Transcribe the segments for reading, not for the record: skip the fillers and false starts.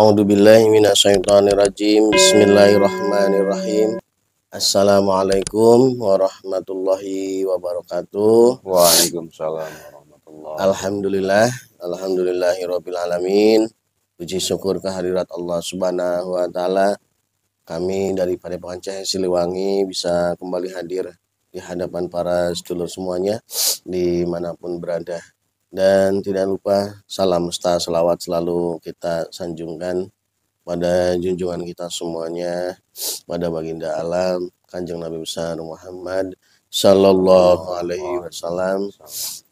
A'udzubillahi minasyaitonirrajim. Bismillahirrahmanirrahim. Assalamualaikum warahmatullahi wabarakatuh. Waalaikumsalam warahmatullahi Alhamdulillah, alhamdulillahirabbil alamin. Puji syukur kehadirat Allah Subhanahu wa taala. Kami dari Padepokan Cahaya Siliwangi bisa kembali hadir di hadapan para sedulur semuanya dimanapun berada. Dan tidak lupa salam selawat selalu kita sanjungkan pada junjungan kita semuanya, pada baginda alam Kanjeng Nabi besar Muhammad Sallallahu Alaihi Wasallam,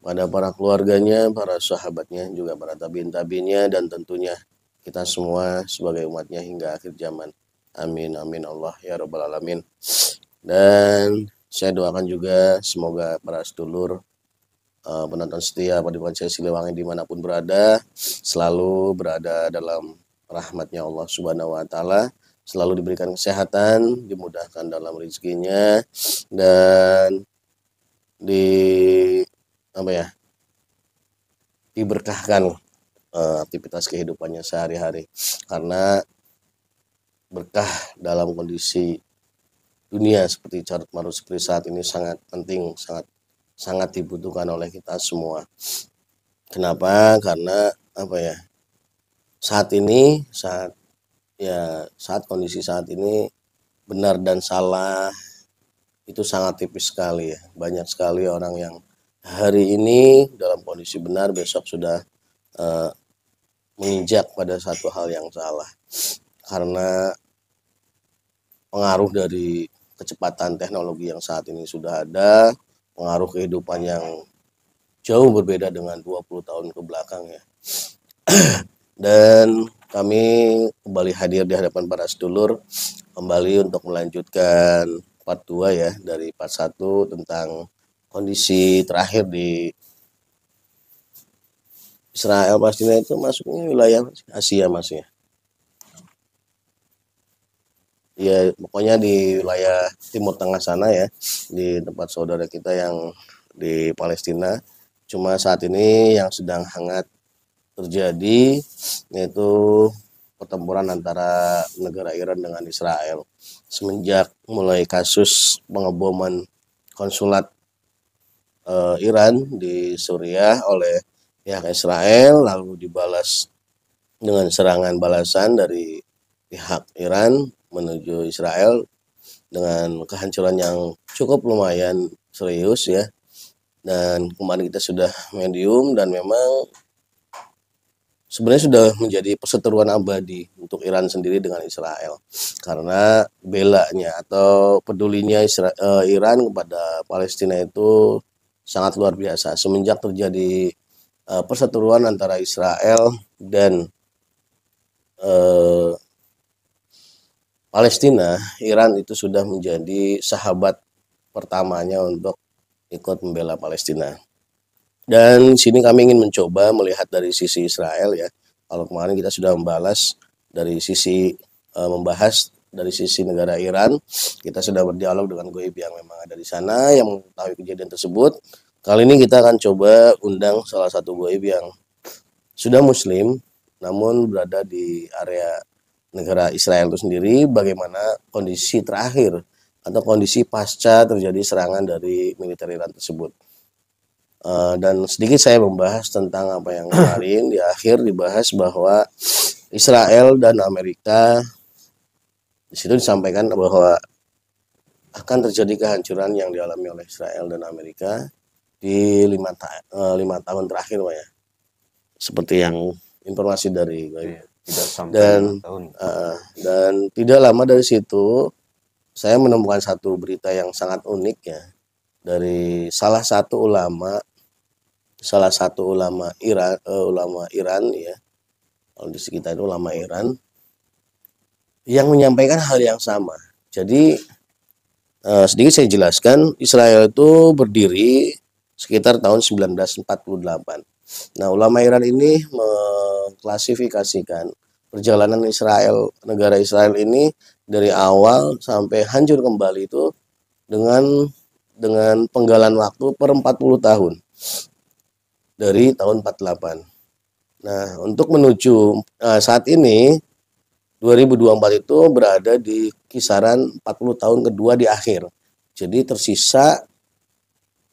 pada para keluarganya, para sahabatnya, juga para tabiin-tabiinnya, dan tentunya kita semua sebagai umatnya hingga akhir zaman. Amin amin Allah ya rabbal alamin. Dan saya doakan juga semoga para sedulur penonton setia Padepokan Cahaya Siliwangi dimanapun berada selalu berada dalam rahmatnya Allah Subhanahu wa taala, selalu diberikan kesehatan, dimudahkan dalam rezekinya, dan diberkahkan aktivitas kehidupannya sehari-hari, karena berkah dalam kondisi dunia seperti carut marut seperti saat ini sangat penting, sangat dibutuhkan oleh kita semua. Kenapa? Karena saat kondisi saat ini benar dan salah itu sangat tipis sekali ya. Banyak sekali orang yang hari ini dalam kondisi benar, besok sudah menginjak pada satu hal yang salah, karena pengaruh dari kecepatan teknologi yang saat ini sudah ada, pengaruh kehidupan yang jauh berbeda dengan 20 tahun ke belakang ya. Dan kami kembali hadir di hadapan para sedulur kembali untuk melanjutkan part 2 ya dari part 1 tentang kondisi terakhir di Israel Palestina. Itu masuknya wilayah Asia Mas ya. Ya pokoknya di wilayah Timur Tengah sana ya, di tempat saudara kita yang di Palestina. Cuma saat ini yang sedang hangat terjadi yaitu pertempuran antara negara Iran dengan Israel. Semenjak mulai kasus pengeboman konsulat Iran di Suriah oleh pihak Israel, lalu dibalas dengan serangan balasan dari pihak Iran menuju Israel dengan kehancuran yang cukup lumayan serius ya. Dan kemarin kita sudah medium, dan memang sebenarnya sudah menjadi perseteruan abadi untuk Iran sendiri dengan Israel, karena belanya atau pedulinya Iran kepada Palestina itu sangat luar biasa. Semenjak terjadi perseteruan antara Israel dan Palestina, Iran itu sudah menjadi sahabat pertamanya untuk ikut membela Palestina. Dan sini kami ingin mencoba melihat dari sisi Israel ya. Kalau kemarin kita sudah membahas dari sisi negara Iran, kita sudah berdialog dengan goib yang memang ada di sana yang mengetahui kejadian tersebut. Kali ini kita akan coba undang salah satu goib yang sudah Muslim namun berada di area negara Israel itu sendiri, bagaimana kondisi terakhir atau kondisi pasca terjadi serangan dari militer Iran tersebut. Dan sedikit saya membahas tentang apa yang kemarin di akhir dibahas, bahwa Israel dan Amerika, di situ disampaikan bahwa akan terjadi kehancuran yang dialami oleh Israel dan Amerika di 5 tahun terakhir Pak ya. Seperti yang informasi dari dan tidak lama dari situ saya menemukan satu berita yang sangat unik ya, dari salah satu ulama Iran ya, kalau di sekitar itu ulama Iran yang menyampaikan hal yang sama. Jadi sedikit saya jelaskan, Israel itu berdiri sekitar tahun 1948. Nah, ulama Iran ini mengklasifikasikan perjalanan negara Israel ini dari awal sampai hancur kembali itu dengan penggalan waktu per 40 tahun. Dari tahun 48. Nah, untuk menuju saat ini 2024 itu berada di kisaran 40 tahun kedua di akhir. Jadi tersisa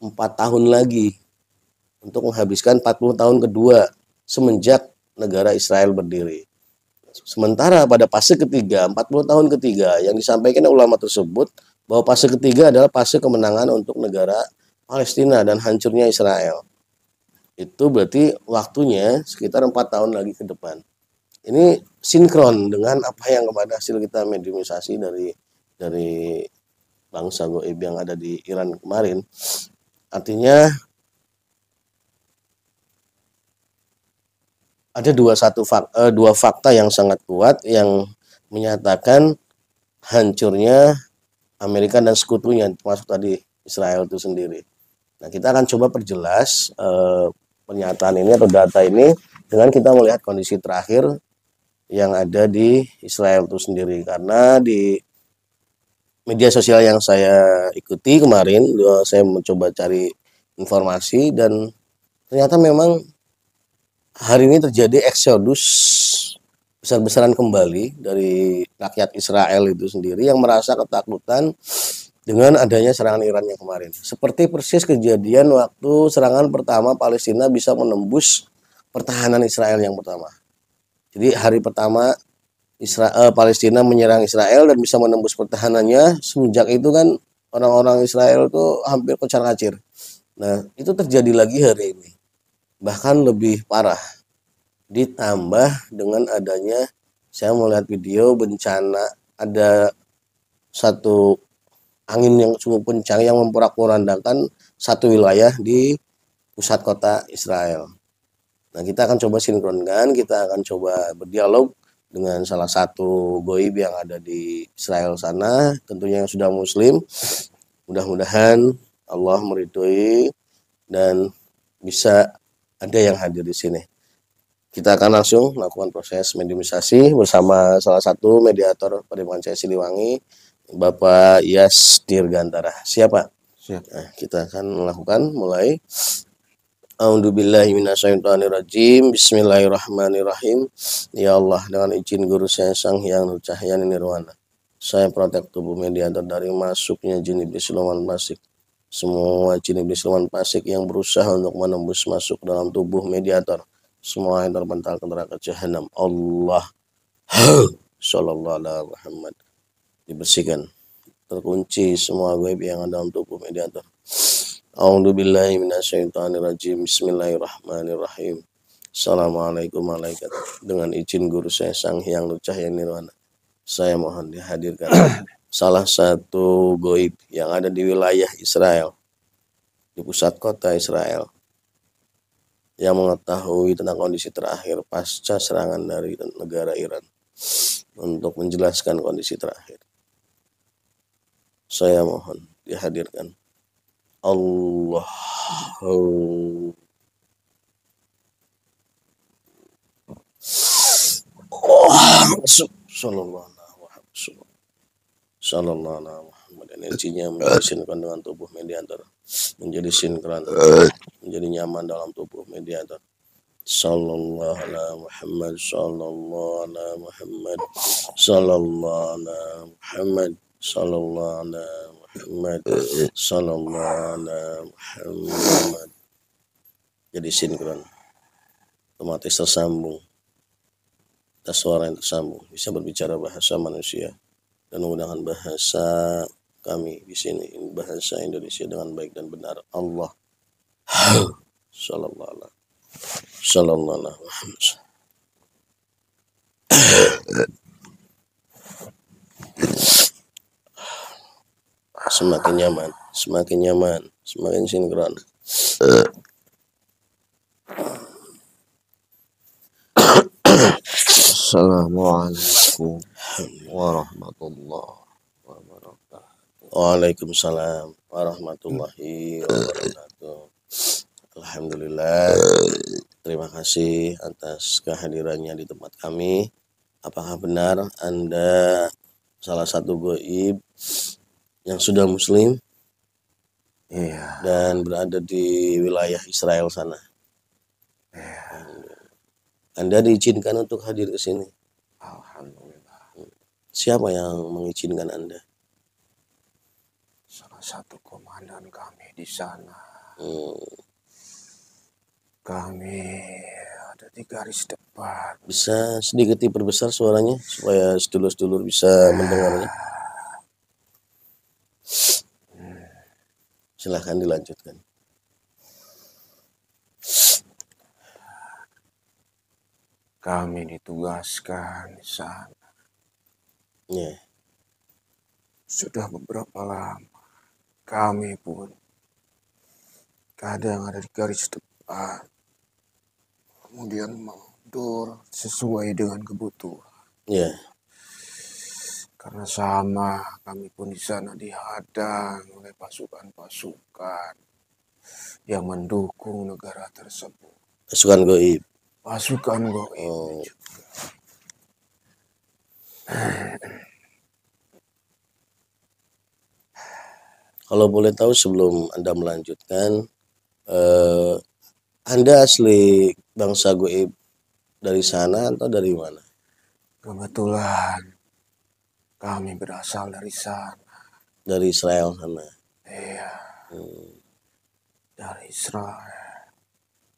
4 tahun lagi untuk menghabiskan 40 tahun kedua semenjak negara Israel berdiri. Sementara pada fase ketiga, 40 tahun ketiga, yang disampaikan ulama tersebut bahwa fase ketiga adalah fase kemenangan untuk negara Palestina dan hancurnya Israel. Itu berarti waktunya sekitar 4 tahun lagi ke depan. Ini sinkron dengan apa yang kemarin hasil kita mediumisasi dari bangsa goib yang ada di Iran kemarin. Artinya ada dua fakta yang sangat kuat yang menyatakan hancurnya Amerika dan sekutunya, termasuk tadi Israel itu sendiri. Nah, kita akan coba perjelas pernyataan ini atau data ini dengan kita melihat kondisi terakhir yang ada di Israel itu sendiri. Karena di media sosial yang saya ikuti kemarin, saya mencoba cari informasi dan ternyata memang hari ini terjadi eksodus besar-besaran kembali dari rakyat Israel itu sendiri yang merasa ketakutan dengan adanya serangan Iran yang kemarin. Seperti persis kejadian waktu serangan pertama Palestina bisa menembus pertahanan Israel yang pertama. Jadi hari pertama Palestina menyerang Israel dan bisa menembus pertahanannya, semenjak itu kan orang-orang Israel itu hampir kocar-kacir. Nah, itu terjadi lagi hari ini. Bahkan lebih parah. Ditambah dengan adanya, saya melihat video bencana, ada satu angin yang cukup kencang yang memporak-porandakan satu wilayah di pusat kota Israel. Nah, kita akan coba sinkronkan, kita akan coba berdialog dengan salah satu goib yang ada di Israel sana, tentunya yang sudah muslim. Mudah-mudahan Allah meridhoi dan bisa ada yang hadir di sini. Kita akan langsung melakukan proses mediumisasi bersama salah satu mediator Padepokan Cahaya Siliwangi, Bapak Yas Dirgantara. Siapa? Siap. Nah, kita akan melakukan mulai. A'udzubillahi minasyaitonirrajim. Bismillahirrahmanirrahim. Ya Allah, dengan izin guru saya Sang Hyang Cahaya Nirwana, saya protek tubuh mediator dari masuknya jin iblis siluman fasik. Semua jin iblis siluman fasik yang berusaha untuk menembus masuk dalam tubuh mediator, semua yang terpental ke neraka jahanam. Allah Sallallahu alaihi Muhammad, dibersihkan, terkunci semua gaib yang ada dalam tubuh mediator. A'udzubillahi minasyaitonirrajim. Bismillahirrahmanirrahim. Assalamualaikum malaikat. Dengan izin guru saya Sang Hyang Cahaya Nirwana, saya mohon dihadirkan salah satu goib yang ada di wilayah Israel, di pusat kota Israel, yang mengetahui tentang kondisi terakhir pasca serangan dari negara Iran, untuk menjelaskan kondisi terakhir. Saya mohon dihadirkan. Allah. Sallallahu alaihi Muhammad. Energinya menjadi sinkron dengan tubuh mediator, menjadi sinkron, menjadi nyaman dalam tubuh mediator. Sallallahu alaihi Muhammad, sallallahu alaihi Muhammad, sallallahu alaihi Muhammad, sallallahu alaihi Muhammad, sallallahu alaihi Muhammad. Jadi sinkron, otomatis tersambung. Suara yang tersambung, bisa berbicara bahasa manusia dan menggunakan bahasa kami di sini, bahasa Indonesia dengan baik dan benar. Allah sallallahu alaihi Muhammad. Semakin nyaman, semakin nyaman, semakin sinkron. Assalamualaikum warahmatullahi wabarakatuh. Waalaikumsalam warahmatullahi wabarakatuh. Alhamdulillah. Terima kasih atas kehadirannya di tempat kami. Apakah benar Anda salah satu goib yang sudah muslim? Iya. Dan berada di wilayah Israel sana. Iya. Anda diizinkan untuk hadir ke sini. Alhamdulillah. Siapa yang mengizinkan Anda? Salah satu komandan kami di sana. Kami ada di garis depan. Bisa sedikit diperbesar suaranya supaya sedulur-sedulur bisa mendengarnya. Silahkan dilanjutkan. Kami ditugaskan di sana. Ya. Sudah beberapa lama. Kami pun kadang ada di garis depan. Kemudian mundur sesuai dengan kebutuhan. Ya. Karena sama, kami pun di sana dihadang oleh pasukan-pasukan yang mendukung negara tersebut. Pasukan goib. Pasukan goib. Oh. Kalau boleh tahu sebelum Anda melanjutkan, Anda asli bangsa goib dari sana atau dari mana? Kebetulan kami berasal dari sana. Dari Israel sana. Iya, dari Israel.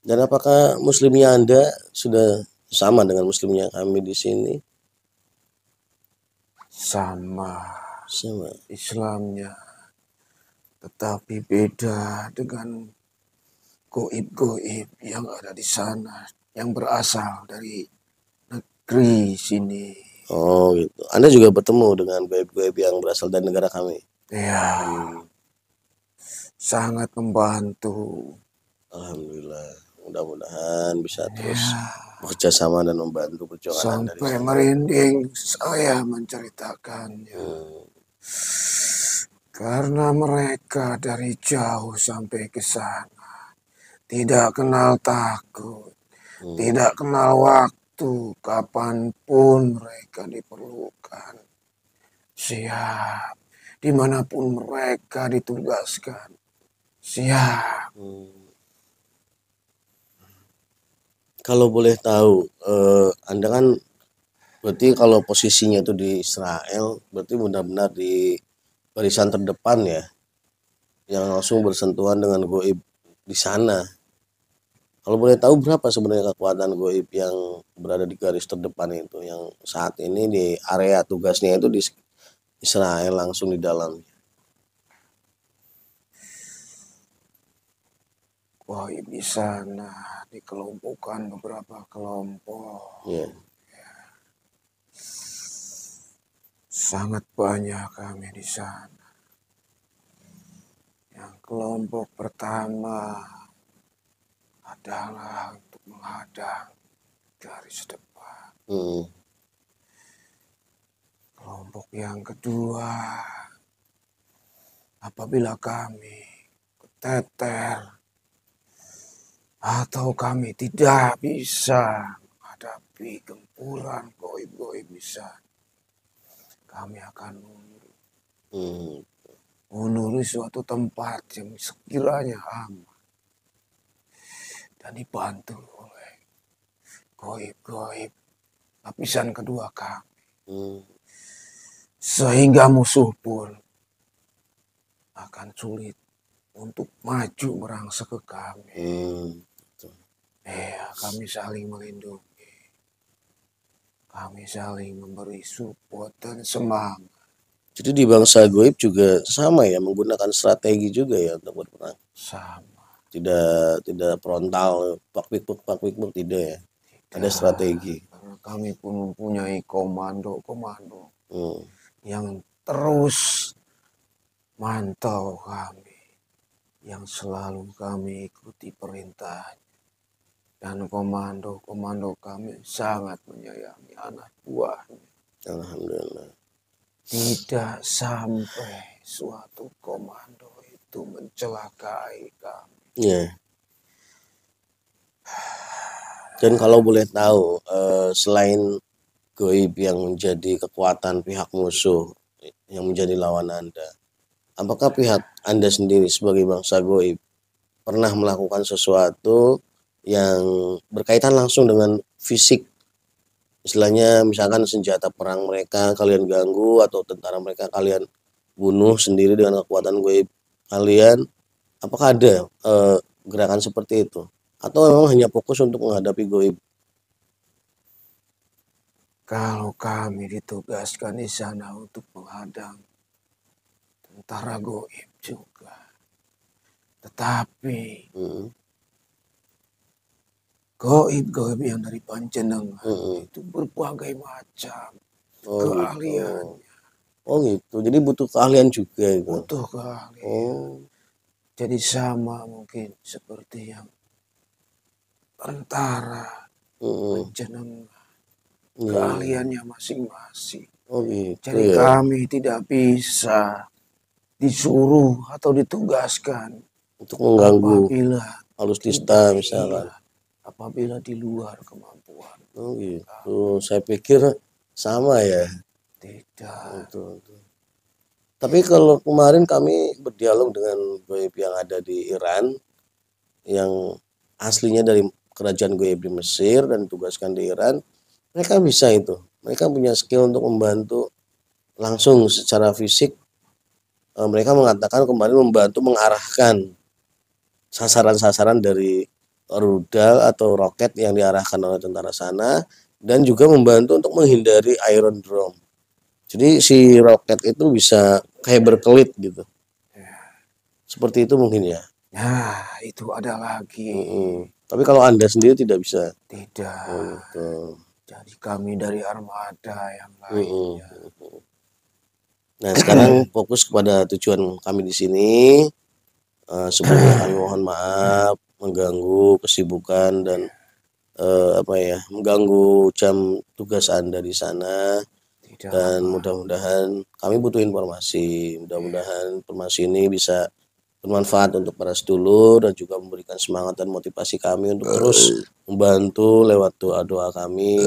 Dan apakah muslimnya Anda sudah sama dengan muslimnya kami di sini? Sama Sama. Islamnya, tetapi beda dengan goib-goib yang ada di sana, yang berasal dari negeri sini. Oh gitu. Anda juga bertemu dengan goib-goib yang berasal dari negara kami? Ya, sangat membantu. Alhamdulillah. Mudah-mudahan bisa terus bekerja sama dan membantu perjuangan Anda di Sampai sana. merinding saya menceritakannya. Karena mereka dari jauh sampai ke sana tidak kenal takut, tidak kenal waktu, kapanpun mereka diperlukan. Siap, dimanapun mereka ditugaskan. Siap. Kalau boleh tahu, Anda kan berarti kalau posisinya itu di Israel, berarti benar-benar di barisan terdepan ya, yang langsung bersentuhan dengan goib di sana. Kalau boleh tahu berapa sebenarnya kekuatan goib yang berada di garis terdepan itu, yang saat ini di area tugasnya itu di Israel langsung di dalam? Goib di sana dikelompokkan beberapa kelompok. Ya. Sangat banyak kami di sana. Yang kelompok pertama adalah untuk menghadang garis depan. Kelompok yang kedua, apabila kami keteter atau kami tidak bisa menghadapi gempuran goib-goib di sana, kami akan menuruni suatu tempat yang sekiranya aman dan dibantu oleh goib-goib lapisan kedua kami. Sehingga musuh pun akan sulit untuk maju merangsek ke kami. Kami saling melindungi. Kami saling memberi support dan semangat. Jadi di bangsa goib juga sama ya, menggunakan strategi juga ya untuk berperang. Sama. Tidak frontal, pak-pik-pik tidak ya. Ada strategi. Karena kami pun mempunyai komando yang terus mantau kami, yang selalu kami ikuti perintahnya. Dan komando kami sangat menyayangi anak buahnya. Alhamdulillah. Tidak sampai suatu komando itu mencelakai kami. Ya. Dan kalau boleh tahu, selain goib yang menjadi kekuatan pihak musuh, yang menjadi lawan Anda, apakah pihak Anda sendiri sebagai bangsa goib pernah melakukan sesuatu yang berkaitan langsung dengan fisik, istilahnya misalkan senjata perang mereka kalian ganggu atau tentara mereka kalian bunuh sendiri dengan kekuatan goib kalian, apakah ada gerakan seperti itu atau memang hanya fokus untuk menghadapi goib? Kalau kami ditugaskan di sana untuk menghadang tentara goib juga. Tetapi Mm, goib-goib yang dari panjenengan mm. itu berbagai macam Oh gitu. keahlian, Oh gitu. Jadi butuh keahlian juga itu. butuh keahlian. Oh. Jadi sama mungkin seperti yang tentara Mm, panjenengan, iya, iya. keahliannya masing-masing. Oh gitu Jadi ya. kami tidak bisa disuruh atau ditugaskan Untuk mengganggu apabila alustista tidak misalkan. iya, apabila di luar kemampuan. Oh gitu. Saya pikir sama ya. Tidak. Itu. Tapi kalau kemarin kami berdialog dengan goib yang ada di Iran, yang aslinya dari kerajaan goib di Mesir dan ditugaskan di Iran, mereka bisa itu. Mereka punya skill untuk membantu langsung secara fisik. Mereka mengatakan kemarin membantu mengarahkan sasaran-sasaran dari rudal atau roket yang diarahkan oleh tentara sana dan juga membantu untuk menghindari Iron Dome. Jadi si roket itu bisa kayak berkelit gitu. Seperti itu mungkin ya. Nah, itu ada lagi. Tapi kalau Anda sendiri tidak bisa. Tidak. Oh, gitu. Jadi kami dari armada yang Mm-mm. lainnya. Nah, sekarang fokus kepada tujuan kami di sini. Sebelumnya kami mohon maaf mengganggu kesibukan dan mengganggu jam tugas Anda di sana. Tidak Dan apa. mudah-mudahan kami butuh informasi. Mudah-mudahan informasi ini bisa bermanfaat untuk para sedulur dan juga memberikan semangat dan motivasi kami untuk terus membantu lewat doa-doa kami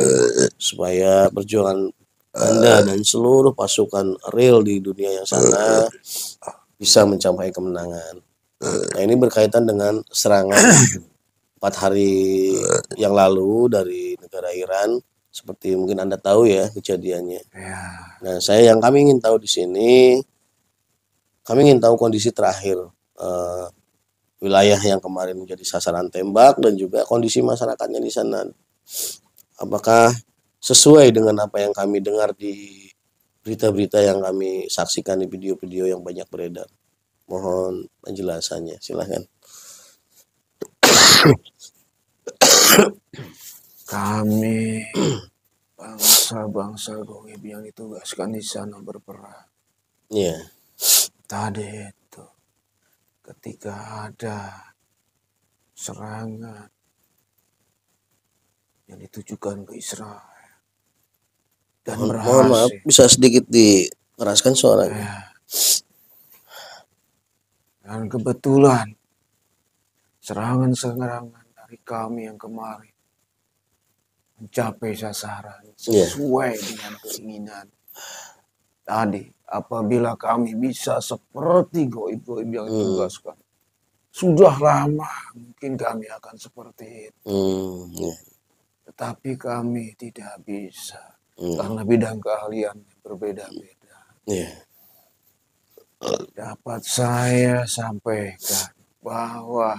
supaya perjuangan Anda dan seluruh pasukan real di dunia yang sana bisa mencapai kemenangan. Nah, ini berkaitan dengan serangan 4 hari yang lalu dari negara Iran, seperti mungkin Anda tahu ya kejadiannya. Ya. Nah, kami ingin tahu di sini, kami ingin tahu kondisi terakhir wilayah yang kemarin menjadi sasaran tembak dan juga kondisi masyarakatnya di sana. Apakah sesuai dengan apa yang kami dengar di berita-berita yang kami saksikan di video-video yang banyak beredar? Mohon penjelasannya, silahkan. Kami bangsa-bangsa goib yang ditugaskan di sana berperang. Iya. Tadi itu ketika ada serangan yang ditujukan ke Israel dan Mohon maaf, berhasil. bisa sedikit dikeraskan suaranya. Ya. Dan kebetulan serangan-serangan dari kami yang kemarin mencapai sasaran sesuai dengan keinginan. Tadi apabila kami bisa seperti goib-goib yang ditugaskan, sudah lama mungkin kami akan seperti itu. Ya. Tetapi kami tidak bisa karena bidang keahlian berbeda-beda. Yeah. Dapat saya sampaikan bahwa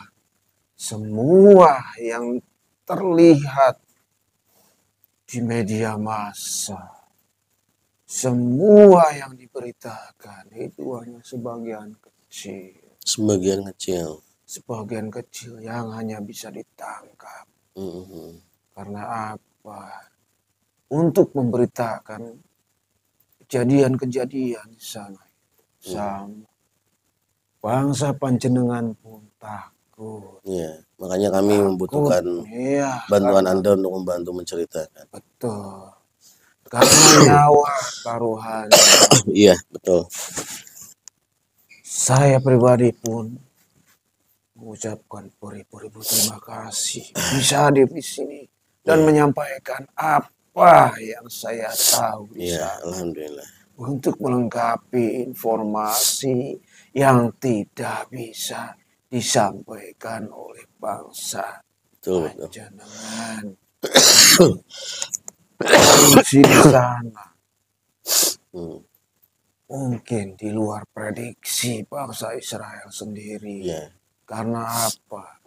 semua yang terlihat di media massa, semua yang diberitakan itu hanya sebagian kecil. Sebagian kecil. Sebagian kecil yang hanya bisa ditangkap. Karena apa? Untuk memberitakan kejadian-kejadian di sana. Sama. Bangsa panjenengan pun takut. Iya, makanya kami membutuhkan bantuan Anda untuk membantu menceritakan. Betul. Karena nyawa taruhan. Iya, betul. Saya pribadi pun mengucapkan beribu-ribu terima kasih bisa hadir di sini dan menyampaikan apa yang saya tahu di sana. Alhamdulillah. Untuk melengkapi informasi yang tidak bisa disampaikan oleh bangsa panjenengan. kondisi di sana Hmm. mungkin di luar prediksi bangsa Israel sendiri. Ya. Karena apa?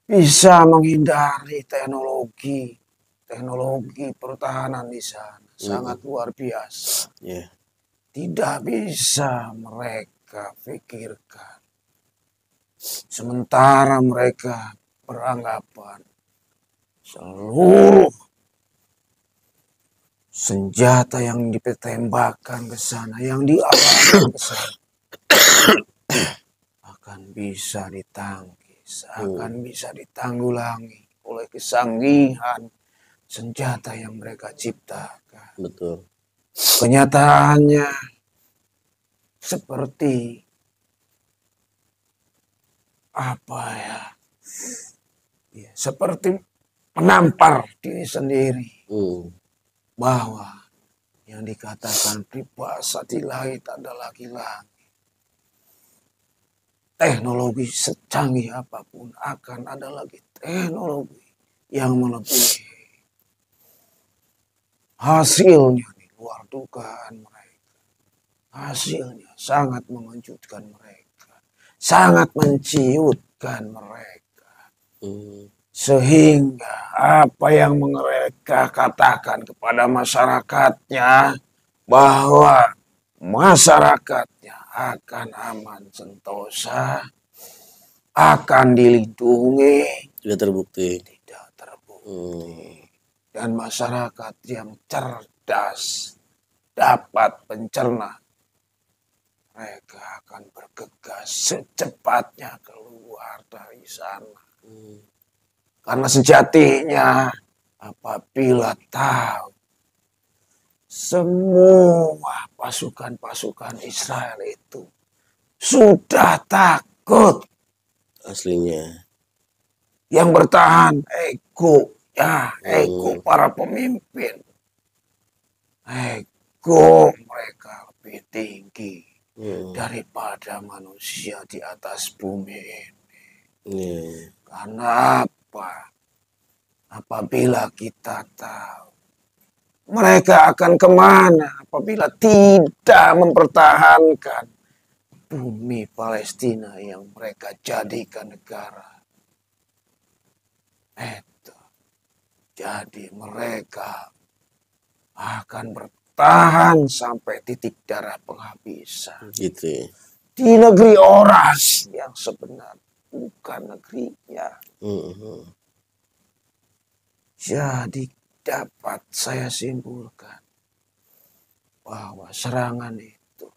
Bisa menghindari teknologi pertahanan di sana sangat luar biasa. Ya. Tidak bisa mereka pikirkan. Sementara mereka beranggapan seluruh senjata yang ditembakkan ke sana, yang diarahkan ke sana, akan bisa ditangkis, akan bisa ditanggulangi oleh kesanggihan senjata yang mereka ciptakan. Betul. Kenyataannya seperti apa ya? Seperti menampar diri sendiri bahwa yang dikatakan pribadi langit adalah laki-laki. Teknologi secanggih apapun akan ada lagi teknologi yang melebihi. Hasilnya di luar dugaan mereka. Hasilnya sangat mengejutkan mereka. Sangat menciutkan mereka. Sehingga apa yang mereka katakan kepada masyarakatnya bahwa masyarakatnya akan aman sentosa, akan dilindungi, tidak terbukti. Dan masyarakat yang cerdas dapat mencerna, mereka akan bergegas secepatnya keluar dari sana. Karena sejatinya apabila tahu semua pasukan-pasukan Israel itu sudah takut. Aslinya. Yang bertahan ego para pemimpin. Ego mereka lebih tinggi daripada manusia di atas bumi ini. Karena apa? Apabila kita tahu mereka akan kemana apabila tidak mempertahankan bumi Palestina yang mereka jadikan negara. Jadi mereka akan bertahan sampai titik darah penghabisan. Gitu. Di negeri orang yang sebenarnya bukan negerinya. Jadi dapat saya simpulkan bahwa serangan itu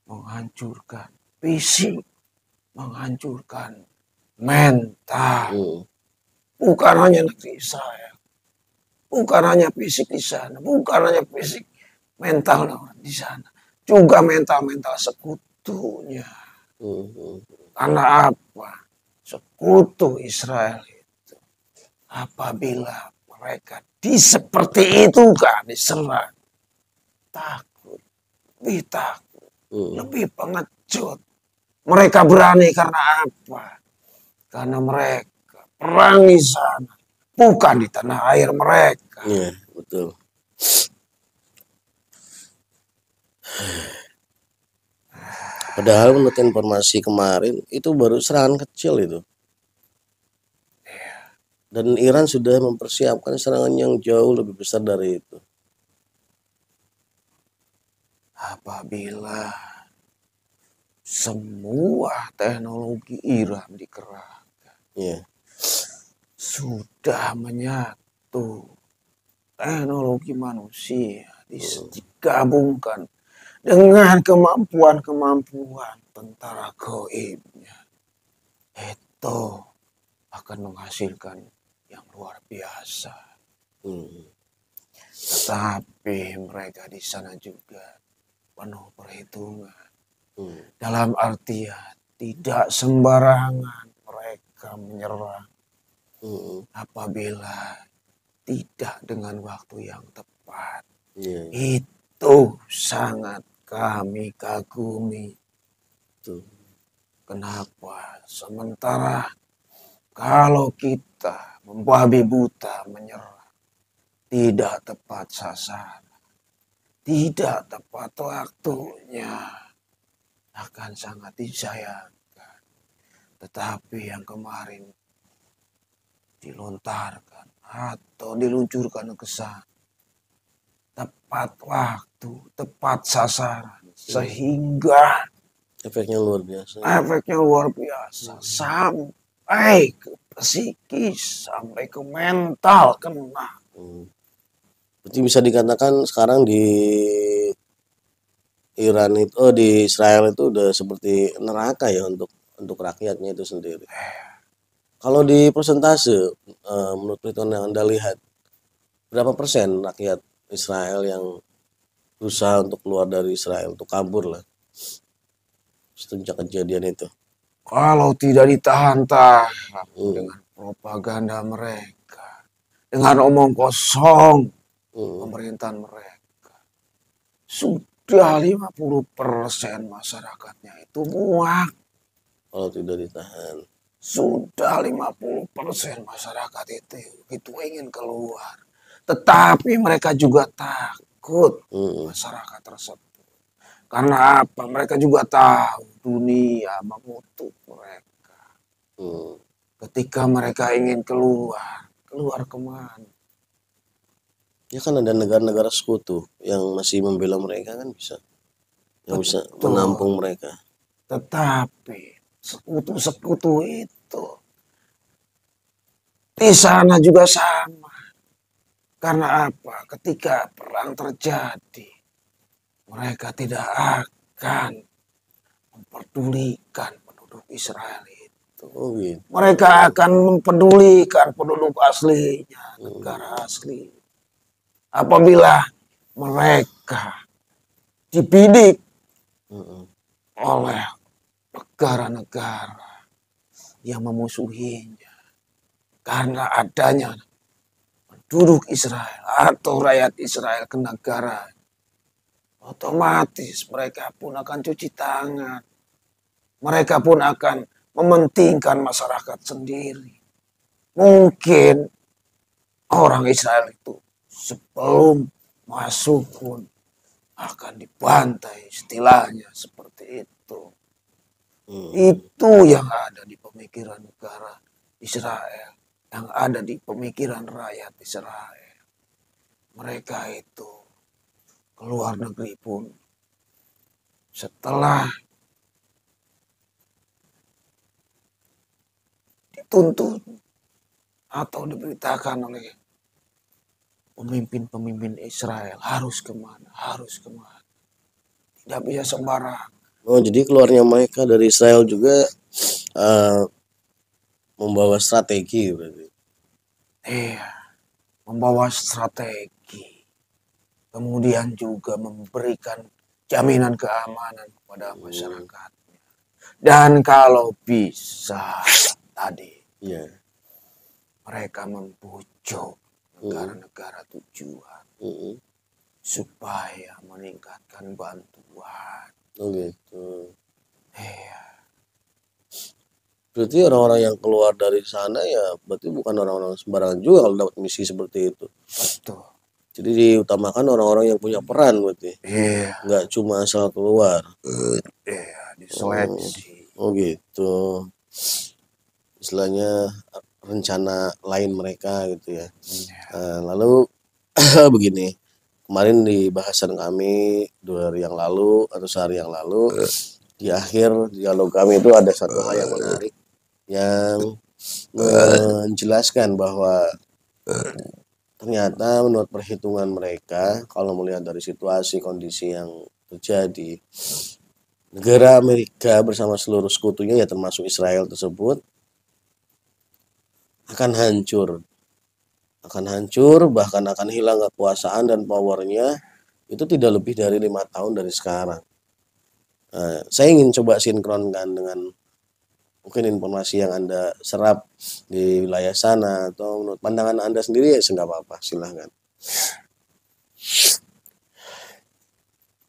menghancurkan fisik, menghancurkan mental. Bukan hanya negeri Israel, bukan hanya fisik di sana, bukan hanya fisik mental di sana, juga mental-mental sekutunya. Karena apa? Sekutu Israel itu apabila mereka seperti itu kan diserang, takut, lebih takut, lebih pengecut. Mereka berani karena apa? Karena mereka perang di sana, bukan di tanah air mereka. Iya, betul. Padahal menurut informasi kemarin itu baru serangan kecil itu. Dan Iran sudah mempersiapkan serangan yang jauh lebih besar dari itu. Apabila semua teknologi Iran dikerahkan, sudah menyatu teknologi manusia digabungkan dengan kemampuan-kemampuan tentara gaibnya, itu akan menghasilkan yang luar biasa. Tetapi mereka di sana juga penuh perhitungan. Dalam artian tidak sembarangan mereka menyerang apabila tidak dengan waktu yang tepat. Itu sangat kami kagumi. Kenapa? Sementara Kalau kita membabi buta menyerah, tidak tepat sasaran, tidak tepat waktunya, akan sangat disayangkan. Tetapi yang kemarin dilontarkan atau diluncurkan ke sana, tepat waktu, tepat sasaran, sehingga Efeknya luar biasa. efeknya luar biasa. Sampai ke psikis, sampai ke mental kena. Berarti bisa dikatakan sekarang di Iran itu, di Israel itu udah seperti neraka ya untuk rakyatnya itu sendiri. Kalau di persentase, menurut perhitungan yang Anda lihat, berapa persen rakyat Israel yang berusaha untuk keluar dari Israel, untuk kabur lah sejak kejadian itu? Kalau tidak ditahan-tahan dengan propaganda mereka, dengan omong kosong pemerintahan mereka, sudah 50% masyarakatnya itu muak. Kalau tidak ditahan. Sudah 50% masyarakat itu ingin keluar. Tetapi mereka juga takut masyarakat tersebut. Karena apa? Mereka juga tahu dunia mengutuk mereka. Ketika mereka ingin keluar kemana? Ya kan ada negara-negara sekutu yang masih membela mereka kan bisa. Yang bisa menampung mereka. Tetapi sekutu-sekutu itu di sana juga sama. Karena apa? Ketika perang terjadi, mereka tidak akan memperdulikan penduduk Israel itu. Oh gitu. Mereka akan mempedulikan penduduk aslinya, negara asli. Apabila mereka dibidik oleh negara-negara yang memusuhinya karena adanya penduduk Israel atau rakyat Israel ke negara, otomatis mereka pun akan cuci tangan. Mereka pun akan mementingkan masyarakat sendiri. Mungkin orang Israel itu sebelum masuk pun akan dibantai, istilahnya seperti itu. Itu yang ada di pemikiran negara Israel, yang ada di pemikiran rakyat Israel. Mereka itu keluar negeri pun setelah dituntut atau diberitakan oleh pemimpin-pemimpin Israel harus kemana. Tidak bisa sembarang. Oh jadi keluarnya mereka dari Israel juga membawa strategi berarti. Iya, membawa strategi. Kemudian juga memberikan jaminan keamanan kepada masyarakatnya. Dan kalau bisa tadi, mereka membujuk negara-negara tujuan supaya meningkatkan bantuan. Oh gitu. Iya. Berarti orang-orang yang keluar dari sana ya berarti bukan orang-orang sembarangan juga kalau dapat misi seperti itu. Betul. Jadi diutamakan orang-orang yang punya peran berarti. Iya. Nggak cuma asal keluar. Iya, diseleksi. Oh gitu. Istilahnya rencana lain mereka gitu ya. Lalu begini, kemarin di bahasan kami 2 hari yang lalu atau sehari yang lalu, di akhir dialog kami itu ada satu hal yang menarik yang menjelaskan bahwa ternyata menurut perhitungan mereka, kalau melihat dari situasi kondisi yang terjadi, negara Amerika bersama seluruh sekutunya ya termasuk Israel tersebut akan hancur, bahkan akan hilang kekuasaan dan powernya itu tidak lebih dari 5 tahun dari sekarang. Saya ingin coba sinkronkan dengan mungkin informasi yang Anda serap di wilayah sana atau menurut pandangan Anda sendiri ya nggak apa-apa, silahkan.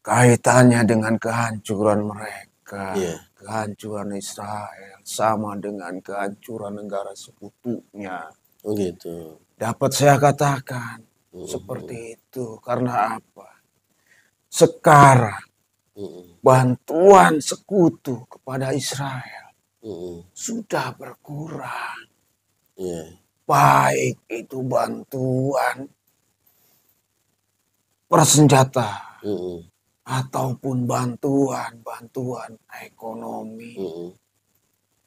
Kaitannya dengan kehancuran mereka, kehancuran Israel sama dengan kehancuran negara sekutunya. Oh gitu. Dapat saya katakan seperti itu karena apa? Sekarang bantuan sekutu kepada Israel sudah berkurang. Yeah. Baik itu bantuan persenjata ataupun bantuan ekonomi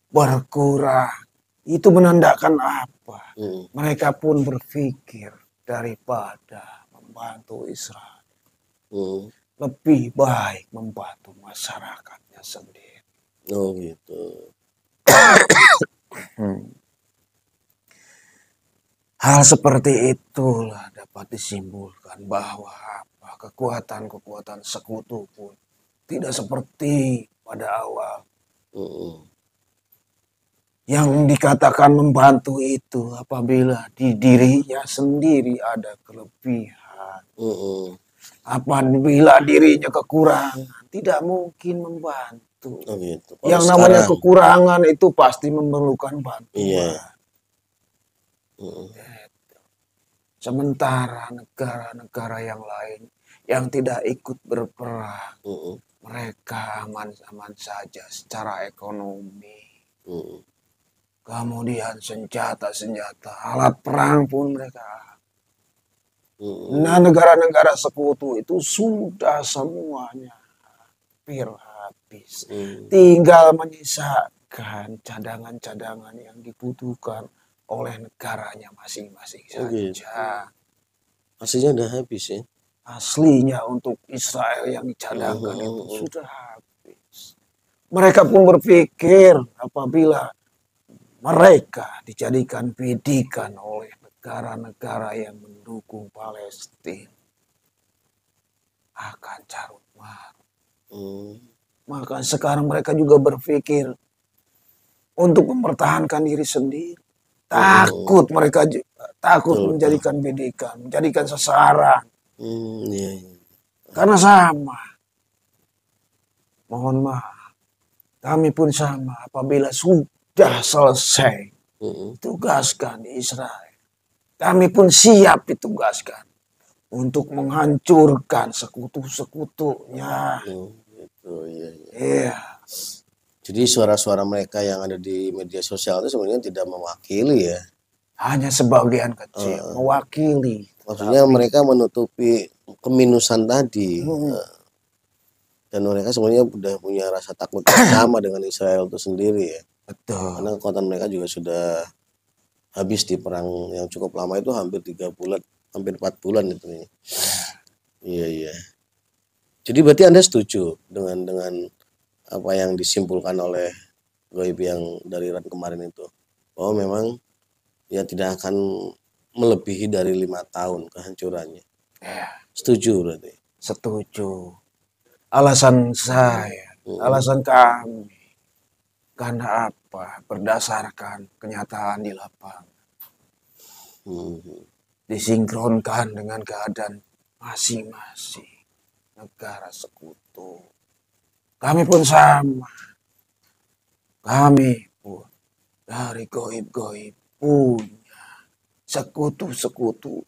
berkurang. Itu menandakan apa? Mereka pun berpikir daripada membantu Israel, lebih baik membantu masyarakatnya sendiri. Oh gitu. Hal seperti itulah dapat disimpulkan bahwa kekuatan-kekuatan sekutu pun tidak seperti pada awal. Yang dikatakan membantu itu apabila di dirinya sendiri ada kelebihan. Apabila dirinya kekurangan, tidak mungkin membantu. Oh gitu. Yang namanya kekurangan itu pasti memerlukan bantuan. Sementara negara-negara yang lain yang tidak ikut berperang, mereka aman-aman saja secara ekonomi. Kemudian senjata-senjata, alat perang pun mereka. Nah, negara-negara sekutu itu sudah semuanya hampir habis. Tinggal menyisakan cadangan-cadangan yang dibutuhkan oleh negaranya masing-masing saja. Aslinya udah habis ya? Aslinya untuk Israel yang dicadangkan itu sudah habis. Mereka pun berpikir apabila mereka dijadikan bidikan oleh negara-negara yang mendukung Palestina akan carut marut. Maka sekarang mereka juga berpikir untuk mempertahankan diri sendiri. Takut mereka takut menjadikan bidikan, menjadikan sasaran. Karena sama. Mohon maaf. Kami pun sama apabila sudah selesai tugaskan di Israel. Kami pun siap ditugaskan untuk menghancurkan sekutu-sekutunya. Iya. Jadi suara-suara mereka yang ada di media sosial itu sebenarnya tidak mewakili ya. Hanya sebagian kecil mewakili. Maksudnya mereka menutupi keminusan tadi. Dan mereka sebenarnya sudah punya rasa takut sama dengan Israel itu sendiri ya. Betul. Karena kekuatan mereka juga sudah habis di perang yang cukup lama itu hampir 3 bulan, hampir 4 bulan itu nih. Iya. Jadi berarti Anda setuju dengan apa yang disimpulkan oleh Goib yang dari Iran kemarin itu, bahwa memang ya tidak akan melebihi dari 5 tahun kehancurannya. Setuju berarti? Setuju. Alasan saya, alasan kami, karena apa? Berdasarkan kenyataan di lapangan. Disinkronkan dengan keadaan masing-masing negara sekutu. Kami pun sama. Kami pun dari goib-goib punya sekutu-sekutu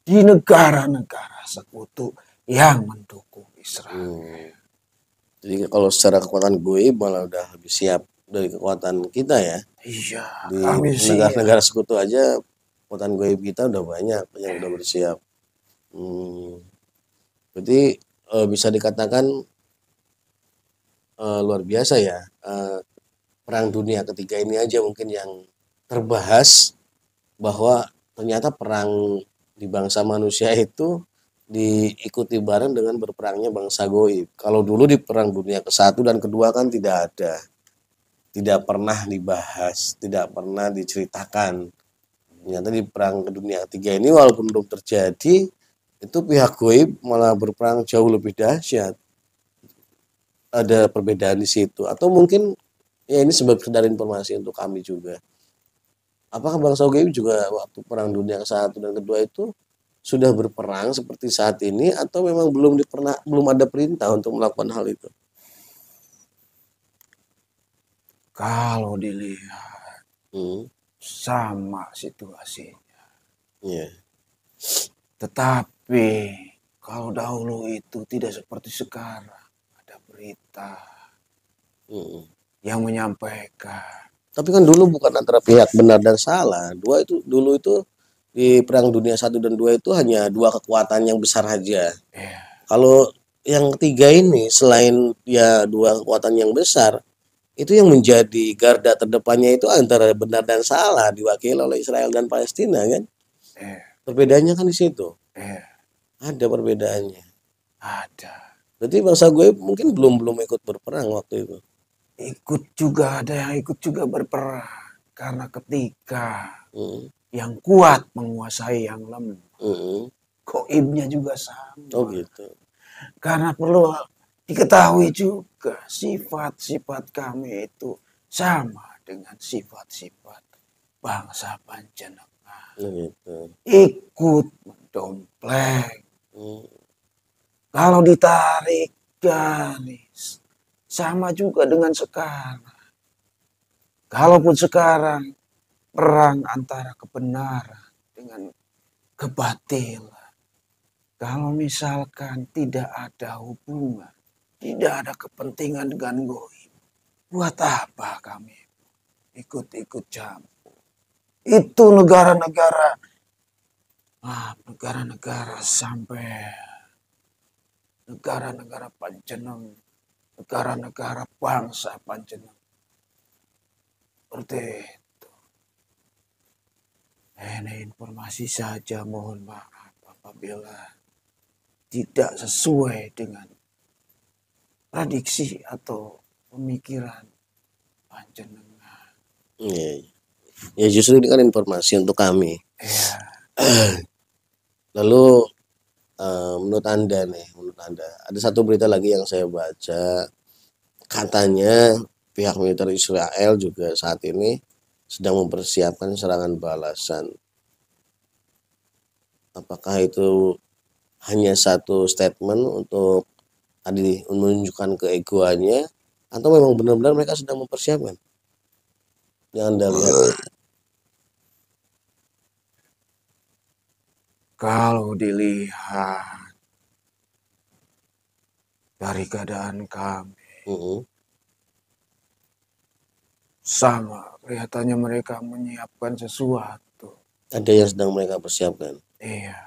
di negara-negara sekutu yang mendukung Israel. Jadi kalau secara kekuatan goib malah udah lebih siap dari kekuatan kita ya. Iya. Di negara-negara sekutu aja kekuatan goib kita udah banyak yang udah bersiap. Berarti bisa dikatakan luar biasa ya. Perang dunia ketiga ini aja mungkin yang terbahas bahwa ternyata perang di bangsa manusia itu diikuti bareng dengan berperangnya bangsa goib. Kalau dulu di perang dunia ke-1 dan kedua kan tidak ada. Tidak pernah dibahas, tidak pernah diceritakan. Ternyata di perang dunia ketiga ini walaupun belum terjadi, itu pihak goib malah berperang jauh lebih dahsyat. Ada perbedaan di situ. Atau mungkin ya ini sekedar informasi untuk kami juga. Apakah bangsa goib juga waktu perang dunia ke-1 dan kedua itu sudah berperang seperti saat ini atau memang belum ada perintah untuk melakukan hal itu? Kalau dilihat Hmm. sama situasinya. Iya. Tetapi kalau dahulu itu tidak seperti sekarang. Ada berita Hmm. yang menyampaikan. Tapi kan dulu bukan antara pihak benar dan salah. Dulu itu di Perang Dunia 1 dan 2 itu hanya dua kekuatan yang besar saja. Ya, Kalau yang ketiga ini selain ya dua kekuatan yang besar, itu yang menjadi garda terdepannya itu antara benar dan salah diwakili oleh Israel dan Palestina kan. ya, Perbedaannya kan di situ. ya, Ada perbedaannya. ada. Berarti bangsa gue mungkin belum belum ikut berperang waktu itu. Ikut juga, ada yang ikut juga berperang. Karena ketika Hmm. yang kuat menguasai yang lemah. Hmm. Goibnya juga Oh sama. gitu. Karena perlu diketahui juga sifat-sifat kami itu sama dengan sifat-sifat bangsa Panjenengan. Oh gitu. Ikut mendompleng. Hmm. Kalau ditarik garis, sama juga dengan sekarang. Kalaupun sekarang perang antara kebenaran dengan kebatilan. Kalau misalkan tidak ada hubungan, tidak ada kepentingan dengan goib, buat apa kami ikut-ikut campur? Itu negara-negara sampai negara-negara panjenengan, negara-negara bangsa panjenengan. Seperti itu. Ini informasi saja, mohon maaf apabila tidak sesuai dengan prediksi atau pemikiran panjenengan. Iya. Ya justru ini kan informasi untuk kami. Ya, Lalu menurut Anda ada satu berita lagi yang saya baca, katanya pihak militer Israel juga saat ini sedang mempersiapkan serangan balasan. Apakah itu hanya satu statement untuk tadi menunjukkan keegoannya atau memang benar-benar mereka sedang mempersiapkan? Yang Anda lihat. kalau dilihat dari keadaan kami, Mm-mm. sama kelihatannya mereka menyiapkan sesuatu. Ada yang sedang mereka persiapkan. Iya,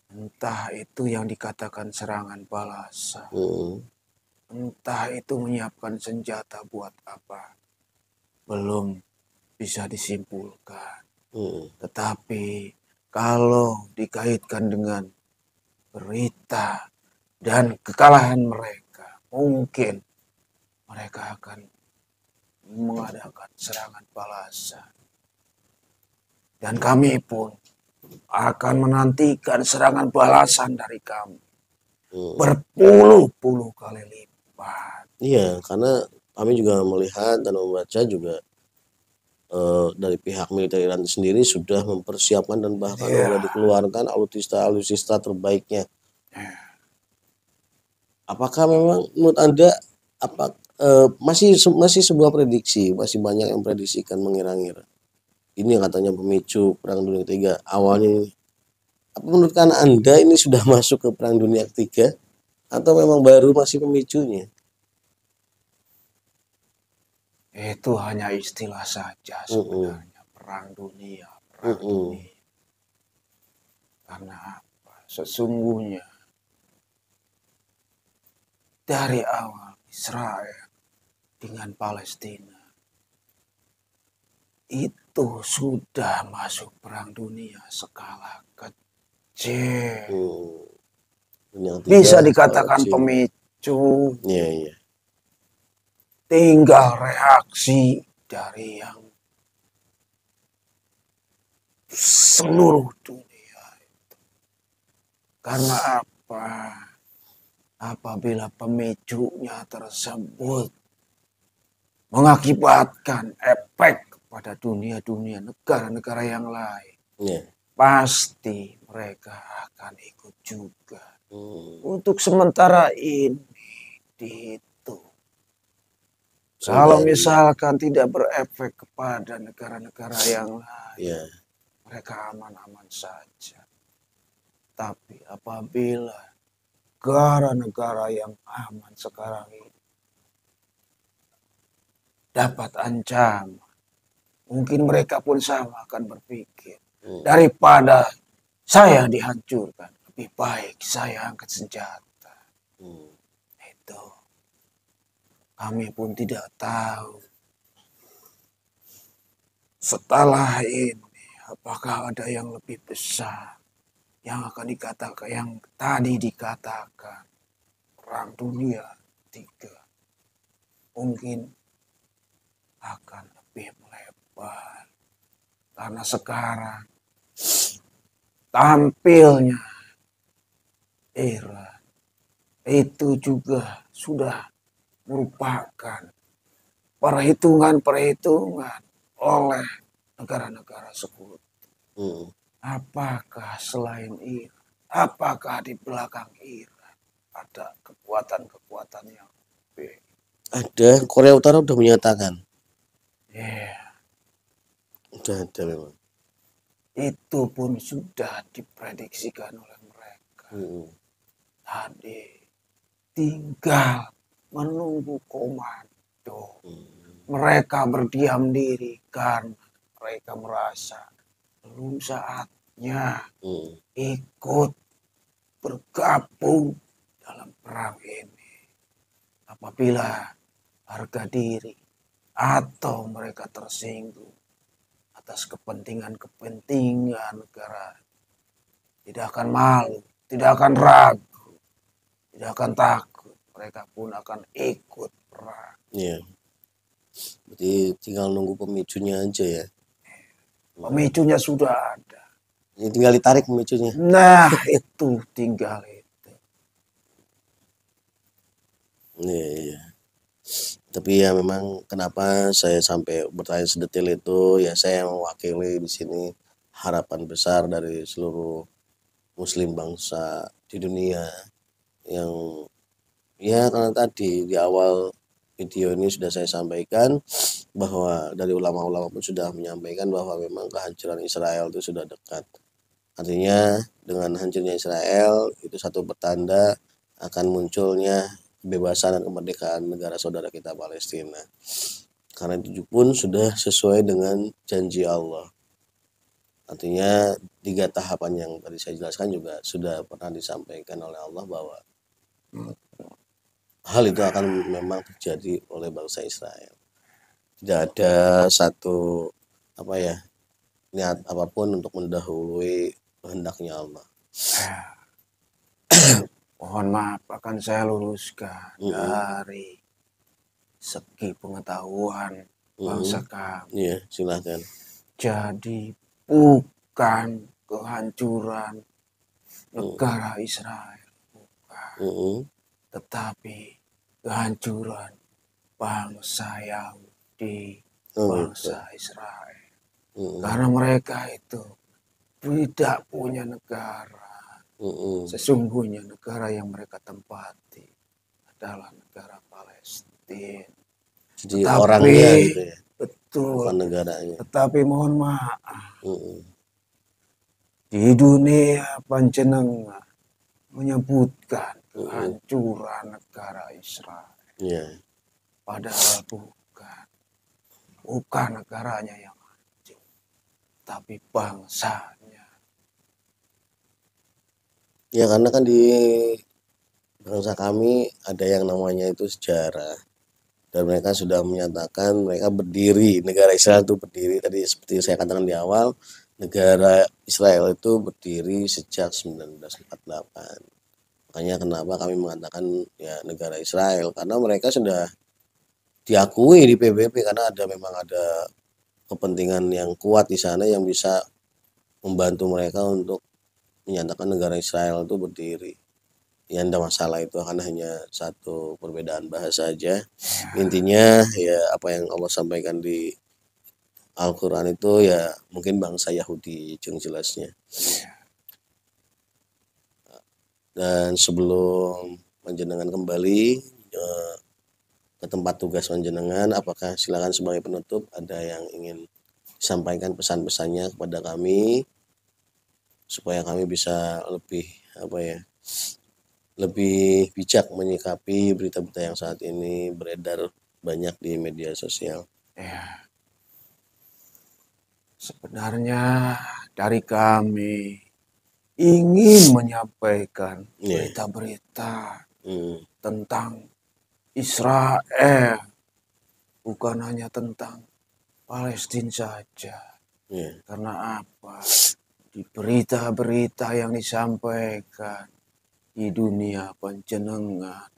entah itu yang dikatakan serangan balasan, Mm-mm. entah itu menyiapkan senjata buat apa, belum bisa disimpulkan. Mm-mm. Tetapi kalau dikaitkan dengan berita dan kekalahan mereka, mungkin mereka akan mengadakan serangan balasan. Dan kami pun akan menantikan serangan balasan dari kami. Mm. Berpuluh-puluh kali lipat. Iya, karena kami juga melihat dan membaca juga dari pihak militer Iran sendiri sudah mempersiapkan dan bahkan Ya, sudah dikeluarkan alutsista terbaiknya. Apakah memang menurut Anda masih sebuah prediksi, masih banyak yang prediksikan mengira-ngira. Ini katanya pemicu Perang Dunia Ketiga. Awalnya ini. Apa menurut Anda ini sudah masuk ke Perang Dunia Ketiga atau memang baru masih pemicunya? itu hanya istilah saja Mm-mm. sebenarnya. Perang dunia, perang Mm-mm. dunia. Karena apa? Sesungguhnya dari awal Israel dengan Palestina itu sudah masuk perang dunia skala kecil. Yang tiga Bisa skala dikatakan kecil. pemicu, Iya, iya. tinggal reaksi dari yang seluruh dunia. Karena apa? Apabila pemicunya tersebut mengakibatkan efek kepada dunia-dunia negara-negara yang lain, Iya. pasti mereka akan ikut juga. Hmm. Untuk sementara ini dihitung Kalau dari misalkan tidak berefek kepada negara-negara yang lain, ya mereka aman-aman saja. Tapi apabila negara-negara yang aman sekarang ini dapat ancaman, mungkin mereka pun sama akan berpikir, daripada saya dihancurkan, lebih baik saya angkat senjata. Itu kami pun tidak tahu setelah ini apakah ada yang lebih besar yang akan dikatakan, yang tadi dikatakan perang dunia ketiga mungkin akan lebih melebar, karena sekarang tampilnya Iran itu juga sudah merupakan perhitungan oleh negara-negara sekutu. Apakah selain Iran, apakah di belakang Iran ada kekuatan-kekuatan yang lebih? ada. Korea Utara udah menyatakan. Udah ada memang. Itu pun sudah diprediksikan oleh mereka. Tadi tinggal menunggu komando. Mereka berdiam diri karena mereka merasa belum saatnya ikut bergabung dalam perang ini. Apabila harga diri atau mereka tersinggung atas kepentingan negara, tidak akan malu, tidak akan ragu, tidak akan takut. Mereka pun akan ikut perang. Iya. Berarti tinggal nunggu pemicunya aja ya. Pemicunya sudah ada. Ini tinggal ditarik pemicunya. Nah, itu tinggal itu. Iya. Tapi ya memang kenapa saya sampai bertanya sedetail itu, ya saya mewakili di sini harapan besar dari seluruh muslim bangsa di dunia yang ya karena tadi di awal video ini sudah saya sampaikan bahwa dari ulama-ulama pun sudah menyampaikan bahwa memang kehancuran Israel itu sudah dekat. Artinya dengan hancurnya Israel itu satu pertanda akan munculnya kebebasan dan kemerdekaan negara saudara kita Palestina. Karena itu pun sudah sesuai dengan janji Allah. Artinya 3 tahapan yang tadi saya jelaskan juga sudah pernah disampaikan oleh Allah bahwa hal itu akan memang terjadi oleh bangsa Israel. Tidak ada satu niat apapun untuk mendahului kehendaknya Allah. Mohon maaf, akan saya luruskan dari segi pengetahuan bangsa kami. Iya, silakan. Jadi bukan kehancuran negara Israel, bukan. Tetapi kehancuran bangsa Yahudi, bangsa Israel. Karena mereka itu tidak punya negara. Sesungguhnya negara yang mereka tempati adalah negara Palestina. Jadi orangnya gitu ya. Betul. Bukan negaranya. Tetapi mohon maaf. Di dunia panjenengan menyebutkan kehancuran negara Israel. Yeah. Padahal bukan negaranya yang hancur, tapi bangsanya. Ya karena kan di bangsa kami ada yang namanya itu sejarah. Dan mereka sudah menyatakan mereka berdiri, negara Israel itu berdiri. Tadi seperti saya katakan di awal, negara Israel itu berdiri sejak 1948. Makanya kenapa kami mengatakan ya negara Israel, karena mereka sudah diakui di PBB karena memang ada kepentingan yang kuat di sana yang bisa membantu mereka untuk menyatakan negara Israel itu berdiri. Ya tidak masalah, itu akan hanya satu perbedaan bahasa saja. Intinya ya apa yang Allah sampaikan di Al-Quran itu ya mungkin bangsa Yahudi yang jelasnya. Dan sebelum panjenengan kembali ke ke tempat tugas panjenengan. Apakah silakan sebagai penutup ada yang ingin disampaikan pesan-pesannya kepada kami supaya kami bisa lebih lebih bijak menyikapi berita-berita yang saat ini beredar banyak di media sosial. Ya, sebenarnya dari kami ingin menyampaikan berita-berita tentang Israel, bukan hanya tentang Palestina saja. Karena apa? Di berita-berita yang disampaikan di dunia panjenengan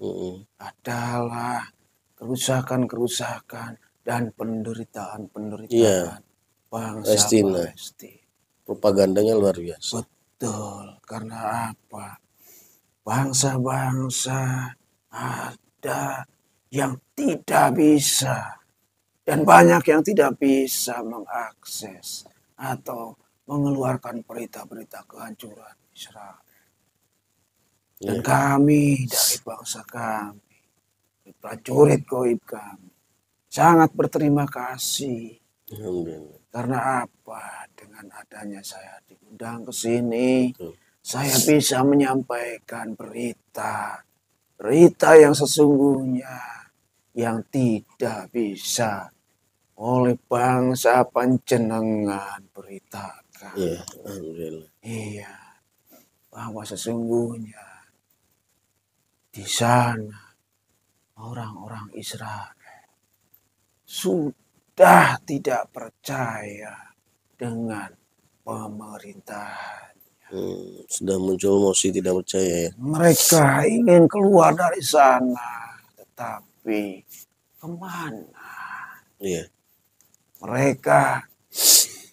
adalah kerusakan-kerusakan dan penderitaan bangsa Palestina. Propagandanya luar biasa. Betul, karena apa? Bangsa-bangsa ada yang tidak bisa dan banyak yang tidak bisa mengakses atau mengeluarkan berita-berita kehancuran Israel. Dan kami dari bangsa kami, prajurit goib kami, sangat berterima kasih. Karena apa? Dengan adanya saya diundang ke sini, saya bisa menyampaikan berita yang sesungguhnya yang tidak bisa oleh bangsa panjenengan beritakan. Iya, bahwa sesungguhnya di sana orang-orang Israel sudah tidak percaya dengan pemerintahan. Sudah muncul emosi tidak percaya ya. Mereka ingin keluar dari sana, tetapi kemana? Mereka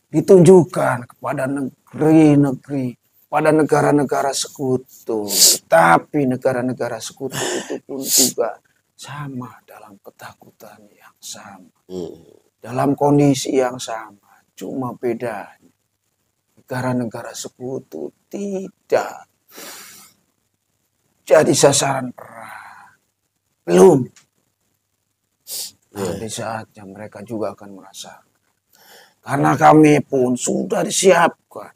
ditunjukkan kepada negeri-negeri, pada negara-negara sekutu. Tetapi negara-negara sekutu itu pun juga sama dalam ketakutan yang sama. Dalam kondisi yang sama. Cuma bedanya negara-negara sekutu tidak jadi sasaran perang. Belum. Nanti saatnya mereka juga akan merasakan. Karena kami pun sudah disiapkan.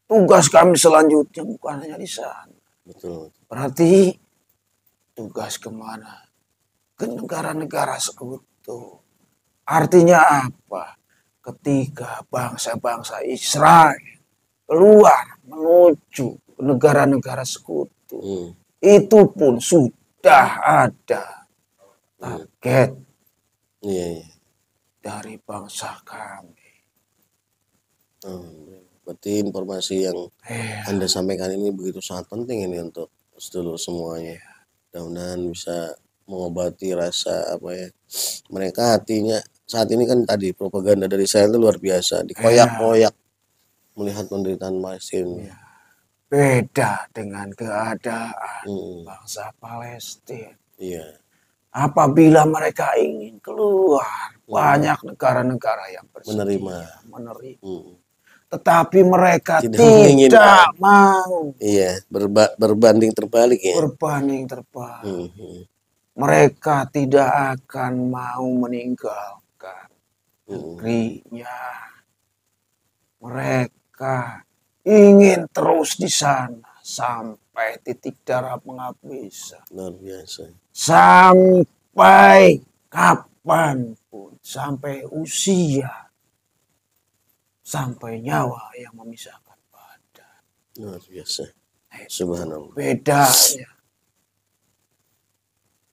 Tugas kami selanjutnya bukan hanya di sana. Berarti tugas kemana? Ke negara-negara sekutu. Artinya apa? Ketika bangsa-bangsa Israel keluar menuju ke negara-negara sekutu, itu pun sudah ada target dari bangsa kami. Berarti informasi yang Anda sampaikan ini begitu sangat penting ini untuk seluruh semuanya. Mudah-mudahan bisa mengobati rasa mereka hatinya saat ini kan tadi propaganda dari saya itu luar biasa, dikoyak-koyak melihat penderitaan Palestina. Beda dengan keadaan bangsa Palestina. Apabila mereka ingin keluar, banyak negara-negara yang menerima. Tetapi mereka tidak mau. Berbanding terbalik ya. Berbanding terbalik. Mereka tidak akan mau meninggalkan negerinya. Mereka ingin terus di sana sampai titik darah penghabisan. Luar biasa. Sampai kapanpun, sampai usia, sampai nyawa yang memisahkan badan. Luar biasa. Subhanallah. Bedanya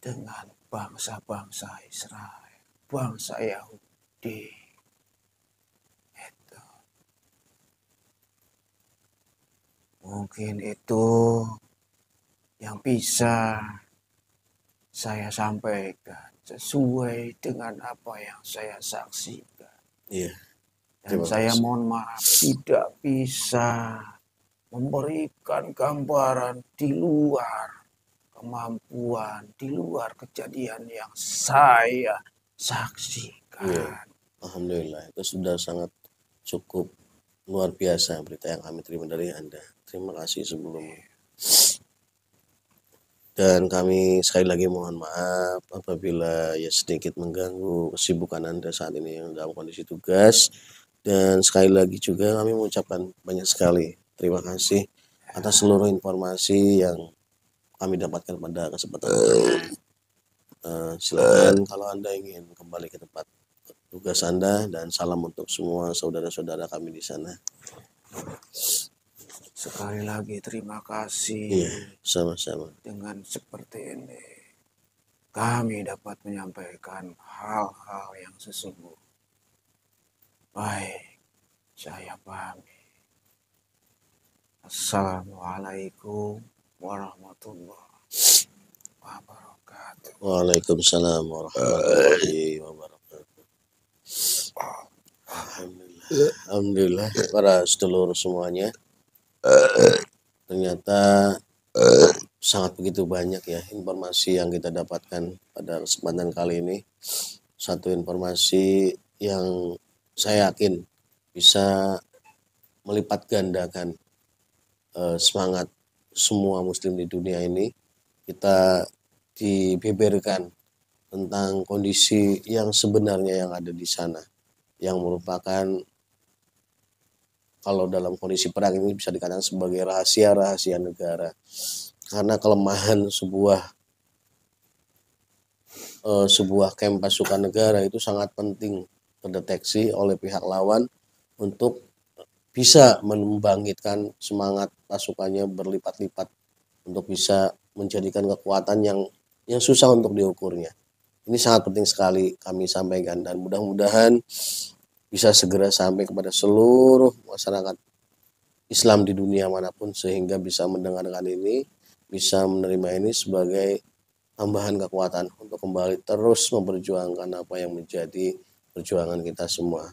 dengan bangsa-bangsa Israel, bangsa Yahudi. Itu. Mungkin itu yang bisa saya sampaikan sesuai dengan apa yang saya saksikan. Dan saya mohon maaf tidak bisa memberikan gambaran di luar kemampuan, di luar kejadian yang saya saksikan. Alhamdulillah, itu sudah sangat cukup luar biasa berita yang kami terima dari Anda. Terima kasih sebelumnya. Dan kami sekali lagi mohon maaf apabila ya sedikit mengganggu kesibukan Anda saat ini yang dalam kondisi tugas. Dan sekali lagi juga kami mengucapkan banyak sekali terima kasih atas seluruh informasi yang kami dapatkan pada kesempatan ini. Silakan kalau Anda ingin kembali ke tempat tugas Anda, dan salam untuk semua saudara-saudara kami di sana. Sekali lagi terima kasih. Iya, sama-sama. Dengan seperti ini kami dapat menyampaikan hal-hal yang sesungguhnya. Baik, saya pamit. Assalamualaikum warahmatullahi wabarakatuh. Waalaikumsalam warahmatullahi wabarakatuh. Alhamdulillah para sedulur semuanya. Ternyata sangat begitu banyak ya informasi yang kita dapatkan pada kesempatan kali ini. Satu informasi yang saya yakin bisa melipat gandakan semangat semua muslim di dunia ini. Kita dibeberkan tentang kondisi yang sebenarnya yang ada di sana, yang merupakan kalau dalam kondisi perang ini bisa dikatakan sebagai rahasia-rahasia negara. Karena kelemahan sebuah camp pasukan negara itu sangat penting terdeteksi oleh pihak lawan untuk bisa membangkitkan semangat pasukannya berlipat-lipat untuk bisa menjadikan kekuatan yang susah untuk diukurnya. Ini sangat penting sekali kami sampaikan, dan mudah-mudahan bisa segera sampai kepada seluruh masyarakat Islam di dunia manapun, sehingga bisa mendengarkan ini, bisa menerima ini sebagai tambahan kekuatan untuk kembali terus memperjuangkan apa yang menjadi perjuangan kita semua.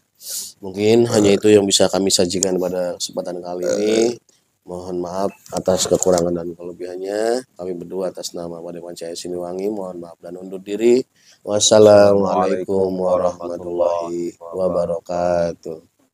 Mungkin hanya itu yang bisa kami sajikan pada kesempatan kali ini. Mohon maaf atas kekurangan dan kelebihannya. Kami berdua atas nama Padepokan Cahaya Siliwangi mohon maaf dan undur diri. Wassalamualaikum warahmatullahi wabarakatuh.